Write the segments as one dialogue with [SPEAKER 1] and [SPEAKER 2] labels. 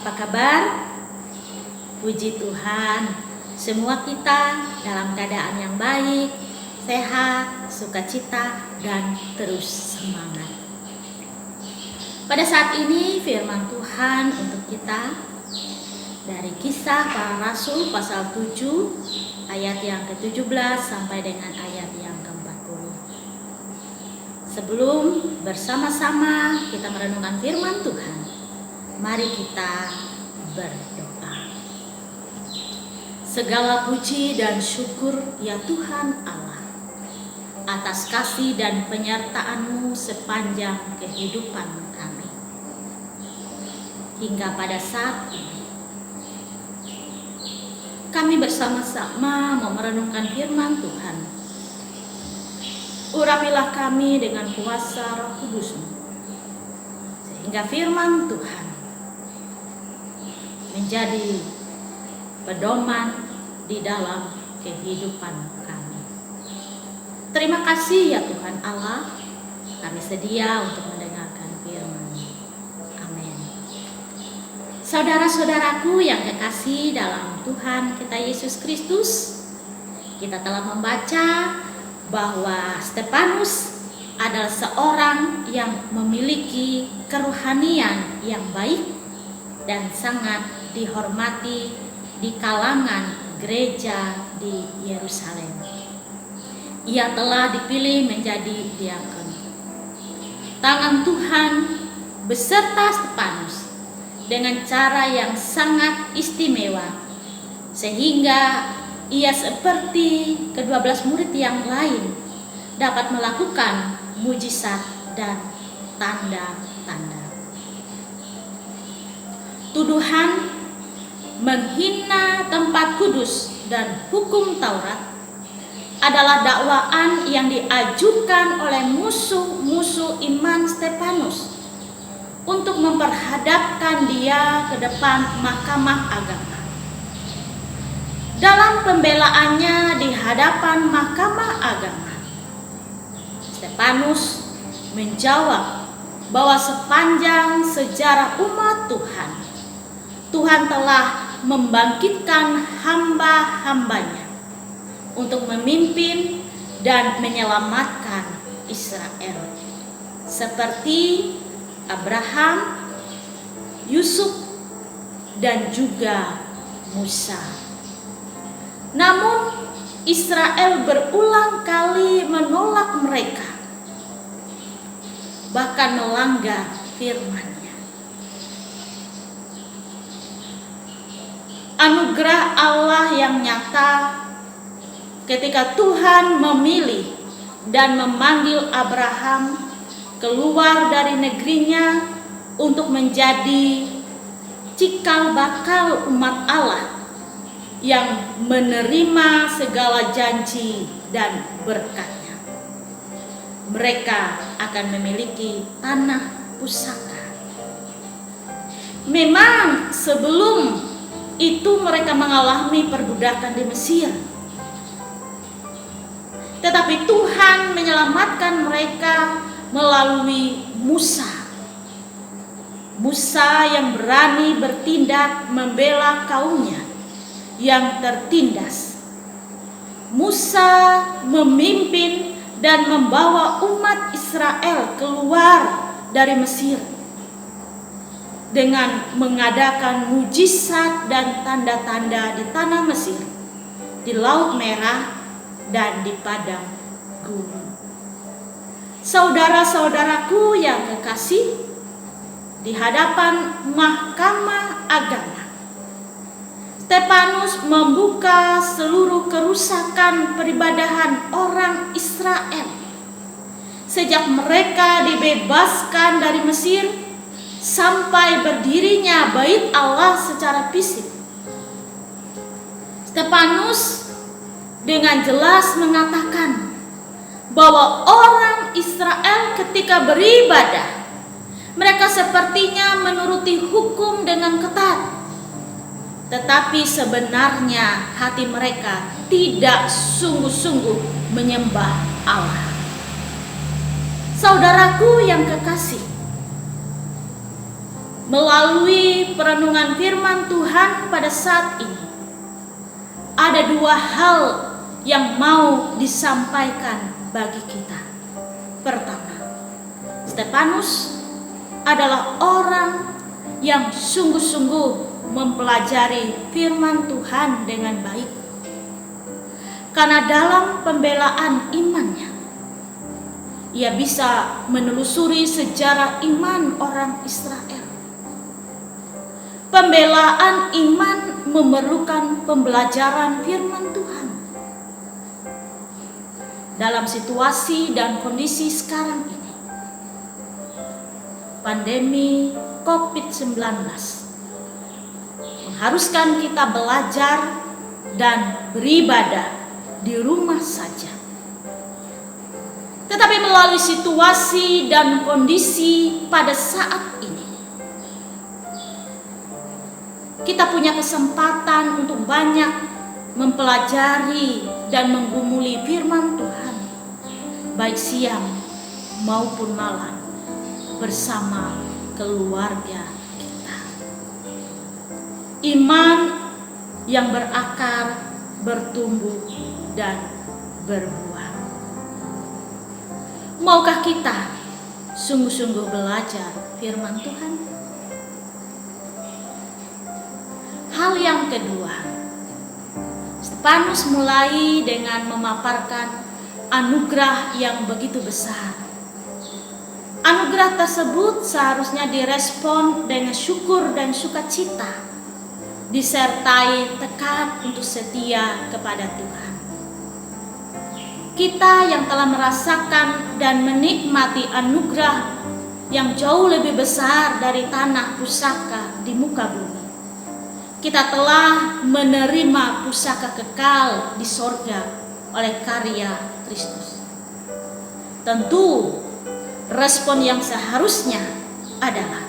[SPEAKER 1] Apa kabar? Puji Tuhan, semua kita dalam keadaan yang baik, sehat, sukacita, dan terus semangat. Pada saat ini firman Tuhan untuk kita dari Kisah Para Rasul pasal 7 ayat yang ke-17 sampai dengan ayat yang ke-40. Sebelum bersama-sama kita merenungkan firman Tuhan, mari kita berdoa. Segala puji dan syukur ya Tuhan Allah, atas kasih dan penyertaan-Mu sepanjang kehidupan kami. Hingga pada saat ini, kami bersama-sama mau merenungkan firman Tuhan. Urapilah kami dengan kuasa Roh Kudus-Mu, sehingga firman Tuhan menjadi pedoman di dalam kehidupan kami. Terima kasih ya Tuhan Allah, kami sedia untuk mendengarkan firman-Mu. Amin. Saudara-saudaraku yang kekasih dalam Tuhan kita Yesus Kristus, kita telah membaca bahwa Stefanus adalah seorang yang memiliki kerohanian yang baik dan sangat dihormati di kalangan gereja di Yerusalem. Ia telah dipilih menjadi diakon. Tangan Tuhan beserta Stefanus dengan cara yang sangat istimewa, sehingga ia seperti ke-12 murid yang lain dapat melakukan mujizat dan tanda-tanda. Tuduhan menghina tempat kudus dan hukum Taurat adalah dakwaan yang diajukan oleh musuh-musuh iman Stefanus untuk memperhadapkan dia ke depan mahkamah agama. Dalam pembelaannya di hadapan mahkamah agama, Stefanus menjawab bahwa sepanjang sejarah umat Tuhan telah membangkitkan hamba-hambanya untuk memimpin dan menyelamatkan Israel, seperti Abraham, Yusuf, dan juga Musa. Namun Israel berulang kali menolak mereka, bahkan melanggar firman-Nya. Anugerah Allah yang nyata ketika Tuhan memilih dan memanggil Abraham keluar dari negerinya untuk menjadi cikal bakal umat Allah yang menerima segala janji dan berkat-Nya. Mereka akan memiliki tanah pusaka. Memang sebelum itu mereka mengalami perbudakan di Mesir, tetapi Tuhan menyelamatkan mereka melalui Musa yang berani bertindak membela kaumnya yang tertindas. Musa memimpin dan membawa umat Israel keluar dari Mesir dengan mengadakan mujizat dan tanda-tanda di tanah Mesir, di Laut Merah, dan di padang gurun. Saudara-saudaraku yang kekasih, di hadapan mahkamah agama, Stefanus membuka seluruh kerusakan peribadahan orang Israel sejak mereka dibebaskan dari Mesir sampai berdirinya bait Allah secara fisik. Stefanus dengan jelas mengatakan bahwa orang Israel ketika beribadah, mereka sepertinya menuruti hukum dengan ketat, tetapi sebenarnya hati mereka tidak sungguh-sungguh menyembah Allah. Saudaraku yang kekasih, melalui perenungan firman Tuhan pada saat ini, ada dua hal yang mau disampaikan bagi kita. Pertama, Stefanus adalah orang yang sungguh-sungguh mempelajari firman Tuhan dengan baik. Karena dalam pembelaan imannya, ia bisa menelusuri sejarah iman orang Israel. Pembelaan iman memerlukan pembelajaran firman Tuhan. Dalam situasi dan kondisi sekarang ini, pandemi COVID-19 mengharuskan kita belajar dan beribadah di rumah saja. Tetapi melalui situasi dan kondisi pada saat ini, kita punya kesempatan untuk banyak mempelajari dan menggumuli firman Tuhan, baik siang maupun malam, bersama keluarga kita. Iman yang berakar, bertumbuh, dan berbuah. Maukah kita sungguh-sungguh belajar firman Tuhan? Hal yang kedua, Stefanus mulai dengan memaparkan anugerah yang begitu besar. Anugerah tersebut seharusnya direspon dengan syukur dan sukacita, disertai tekad untuk setia kepada Tuhan. Kita yang telah merasakan dan menikmati anugerah yang jauh lebih besar dari tanah pusaka di muka bumi, kita telah menerima pusaka kekal di sorga oleh karya Kristus. Tentu respon yang seharusnya adalah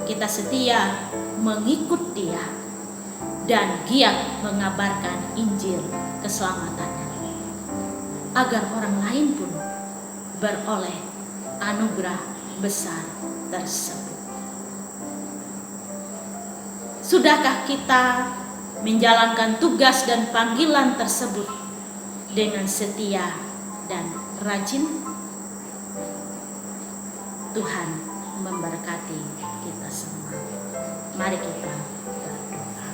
[SPEAKER 1] kita setia mengikut Dia dan giat mengabarkan Injil keselamatannya, agar orang lain pun beroleh anugerah besar tersebut. Sudahkah kita menjalankan tugas dan panggilan tersebut dengan setia dan rajin? Tuhan memberkati kita semua. Mari kita berdoa.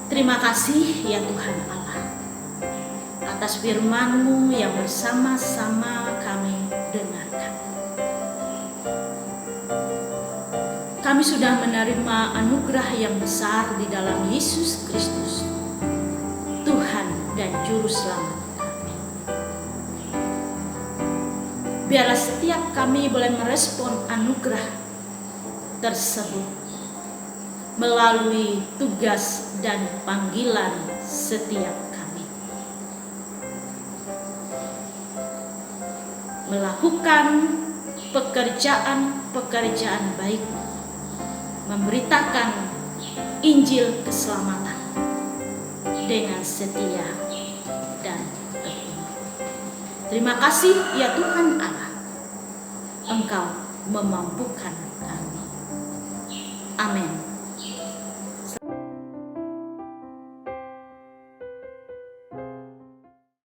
[SPEAKER 1] Terima kasih ya Tuhan Allah, atas firman-Mu yang bersama-sama kami dengarkan. Kami sudah menerima anugerah yang besar di dalam Yesus Kristus, Tuhan dan Juru Selamat kami. Biarlah setiap kami boleh merespon anugerah tersebut melalui tugas dan panggilan setiap kami. Melakukan pekerjaan-pekerjaan baik, memberitakan Injil keselamatan dengan setia dan tekun. Terima kasih ya Tuhan Allah, Engkau memampukan kami. Amin.